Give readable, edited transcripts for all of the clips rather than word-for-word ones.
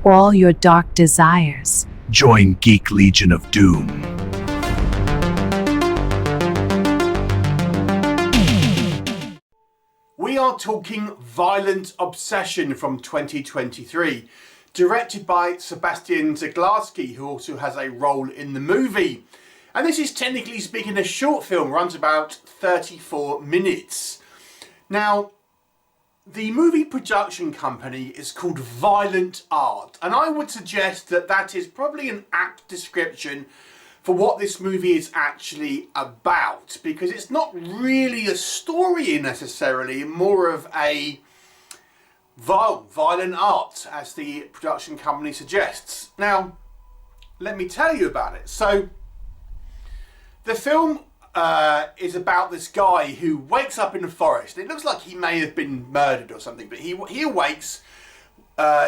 all your dark desires. Join Geek Legion of Doom. We are talking Violent Obsession from 2023, directed by Sebastian Zeglarski, who also has a role in the movie. And this is technically speaking a short film, runs about 34 minutes. Now, the movie production company is called Violent Art, and I would suggest that that is probably an apt description for what this movie is actually about, because it's not really a story necessarily, more of a violent art, as the production company suggests. Now, let me tell you about it. So, the film is about this guy who wakes up in the forest. It looks like he may have been murdered or something, but he awakes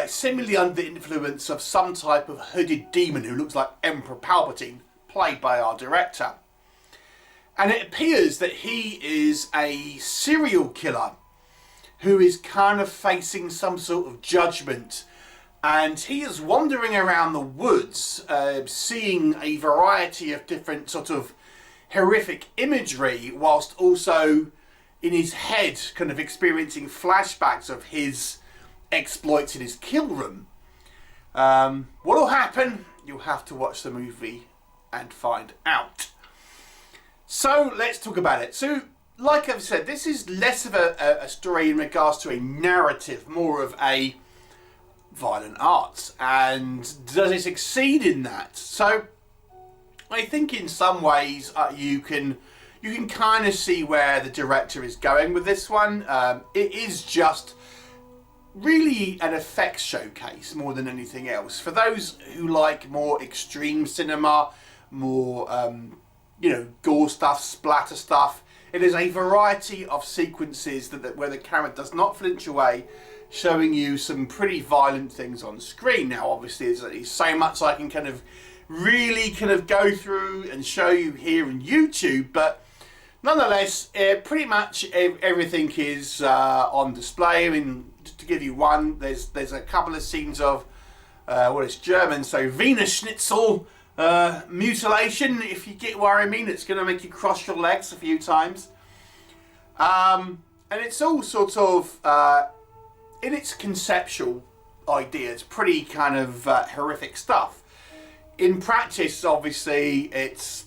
seemingly under the influence of some type of hooded demon who looks like Emperor Palpatine, played by our director. And it appears that he is a serial killer who is kind of facing some sort of judgment, and he is wandering around the woods seeing a variety of different sort of horrific imagery, whilst also in his head kind of experiencing flashbacks of his exploits in his kill room. What will happen? You'll have to watch the movie and find out. So let's talk about it. So, like I've said, this is less of a story in regards to a narrative, more of a violent art. And does it succeed in that? So I think in some ways you can kind of see where the director is going with this one. It is just really an effects showcase more than anything else. For those who like more extreme cinema, more gore stuff, splatter stuff, it is a variety of sequences where the camera does not flinch away, showing you some pretty violent things on screen. Now, obviously, there's so much I can really go through and show you here on YouTube, but nonetheless, pretty much everything is on display. I mean, just to give you one, there's a couple of scenes of it's German, so Wiener Schnitzel mutilation, if you get what I mean. It's going to make you cross your legs a few times, and it's all sort of in its conceptual idea, it's pretty kind of horrific stuff. In practice, obviously, it's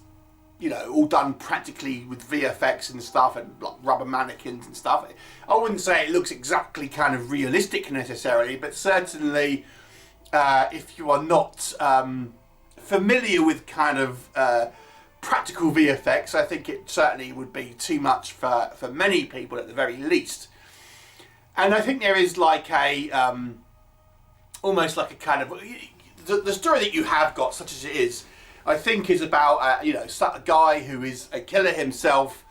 all done practically with VFX and stuff, and like rubber mannequins and stuff. I wouldn't say it looks exactly kind of realistic necessarily, but certainly if you are not familiar with kind of practical VFX, I think it certainly would be too much for many people at the very least. And I think there is like a almost like a kind of the story that you have got, such as it is, I think is about a guy who is a killer himself,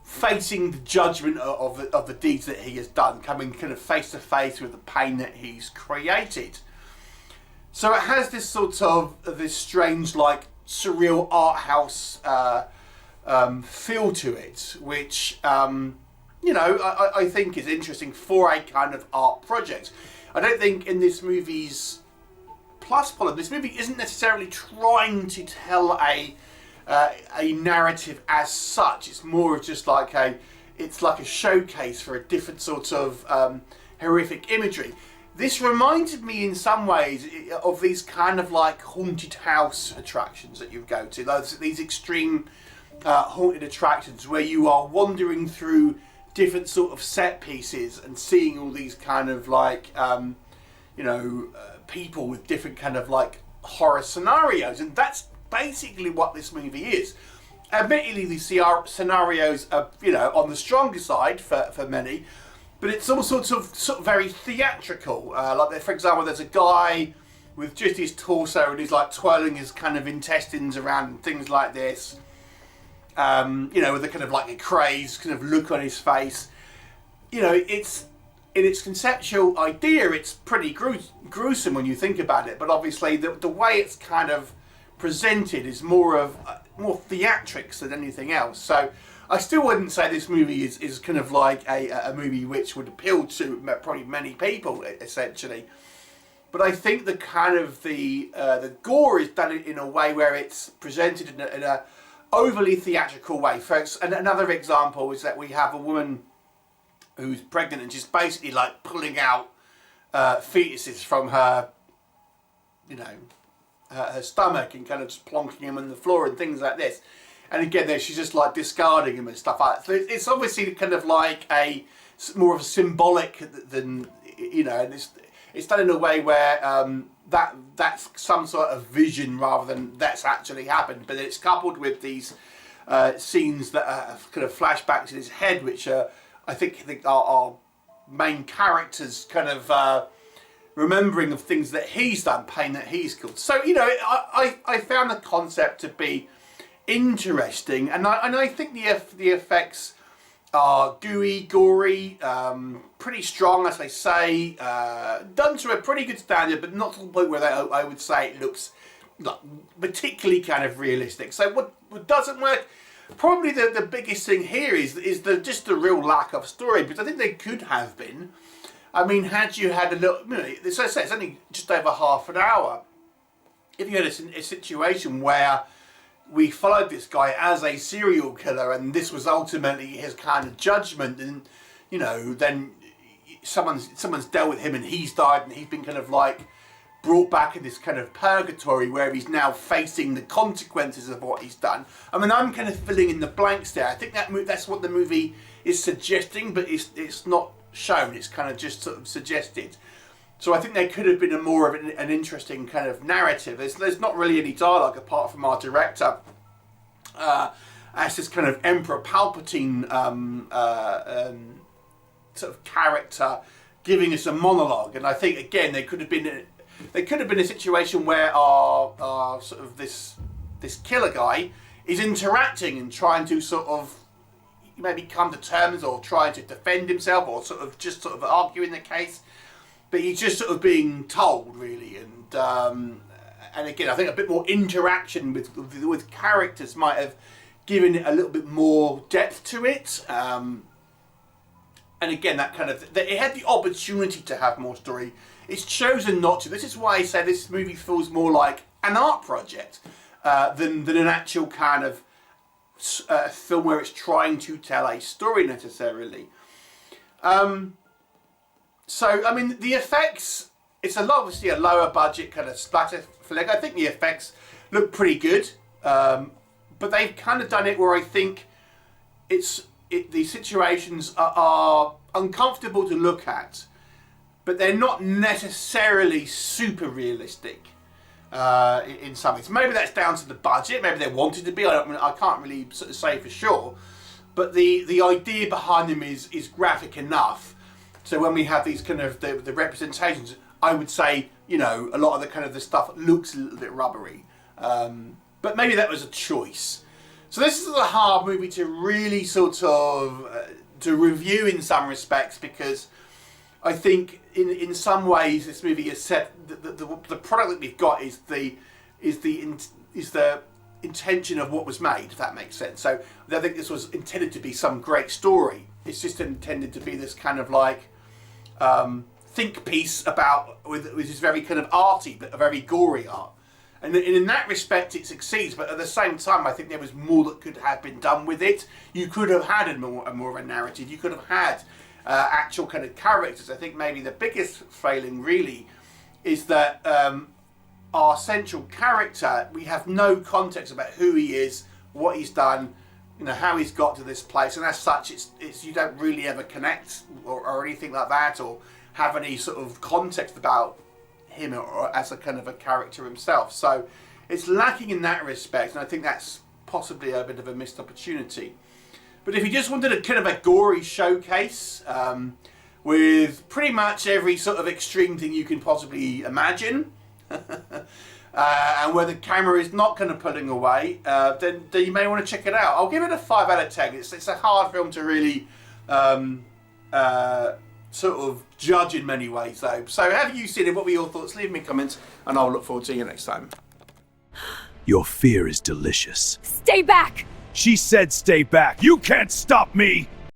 facing the judgment of the deeds that he has done, coming kind of face to face with the pain that he's created. So it has this sort of this strange, like surreal art house feel to it, which I think is interesting for a kind of art project. I don't think in this movie's plus column, this movie isn't necessarily trying to tell a narrative as such. It's more of just like a showcase for a different sort of horrific imagery. This reminded me in some ways of these kind of like haunted house attractions that you go to. These extreme haunted attractions where you are wandering through different sort of set pieces and seeing all these kind of like people with different kind of like horror scenarios, and that's basically what this movie is. Admittedly, the scenarios are on the stronger side for many, but it's all sort of very theatrical. Like, for example, there's a guy with just his torso and he's like twirling his kind of intestines around and things like this. With a kind of like a crazed kind of look on his face. It's in its conceptual idea, it's pretty gruesome when you think about it. But obviously, the way it's kind of presented is more theatrics than anything else. So I still wouldn't say this movie is kind of like a movie which would appeal to probably many people, essentially. But I think the kind of the gore is done in a way where it's presented in a overly theatrical way. Folks, and another example is that we have a woman who's pregnant and she's basically like pulling out fetuses from her, her stomach and kind of just plonking them on the floor and things like this. And again, there she's just like discarding them and stuff like that. So it's obviously kind of like more of a symbolic than, and it's done in a way where that's some sort of vision rather than that's actually happened. But it's coupled with these scenes that are kind of flashbacks in his head, which I think our main characters kind of remembering of things that he's done, pain that he's caused. So I found the concept to be interesting, and I think the effects are gooey, gory, pretty strong, as I say, done to a pretty good standard, but not to the point where I would say it looks like particularly kind of realistic. So what doesn't work? Probably the biggest thing here is just the real lack of story, because I think they could have been. I mean, had you had a little, as I say, it's only just over half an hour. If you had a situation where we followed this guy as a serial killer and this was ultimately his kind of judgment, and then someone's dealt with him and he's died and he's been kind of like brought back in this kind of purgatory where he's now facing the consequences of what he's done. I mean, I'm kind of filling in the blanks there. I think that's what the movie is suggesting, but it's not shown. It's kind of just sort of suggested. So I think there could have been a more of an interesting kind of narrative. There's not really any dialogue apart from our director as this kind of Emperor Palpatine sort of character giving us a monologue. And I think again there could have been a situation where our sort of this killer guy is interacting and trying to sort of maybe come to terms or trying to defend himself or sort of arguing the case. But he's just sort of being told, really, and again, I think a bit more interaction with characters might have given it a little bit more depth to it. And again, that kind of it had the opportunity to have more story. It's chosen not to. This is why I say this movie feels more like an art project than an actual kind of film where it's trying to tell a story necessarily. So, I mean, the effects, it's obviously a lower budget kind of splatter flick. I think the effects look pretty good, but they've kind of done it where I think the situations are uncomfortable to look at, but they're not necessarily super realistic in some ways. Maybe that's down to the budget, maybe they wanted to be, I can't really sort of say for sure, but the idea behind them is graphic enough. So when we have these kind of the representations, I would say, a lot of the kind of the stuff looks a little bit rubbery. But maybe that was a choice. So this is a hard movie to really sort of to review in some respects, because I think in some ways this movie is set, the product that we've got is the intention of what was made, if that makes sense. So I think this was intended to be some great story. It's just intended to be this kind of like think piece with this very kind of arty but a very gory art, and in that respect it succeeds. But at the same time, I think there was more that could have been done with it. You could have had a more of a narrative. You could have had actual kind of characters. I think maybe the biggest failing really is that our central character, we have no context about who he is, what he's done, how he's got to this place, and as such it's you don't really ever connect or anything like that, or have any sort of context about him or as a kind of a character himself. So it's lacking in that respect, and I think that's possibly a bit of a missed opportunity. But if you just wanted a kind of a gory showcase with pretty much every sort of extreme thing you can possibly imagine, and where the camera is not kind of pulling away, then you may want to check it out. I'll give it a 5 out of 10. It's a hard film to really sort of judge in many ways, though. So have you seen it? What were your thoughts? Leave me comments, and I'll look forward to seeing you next time. Your fear is delicious. Stay back! She said stay back. You can't stop me!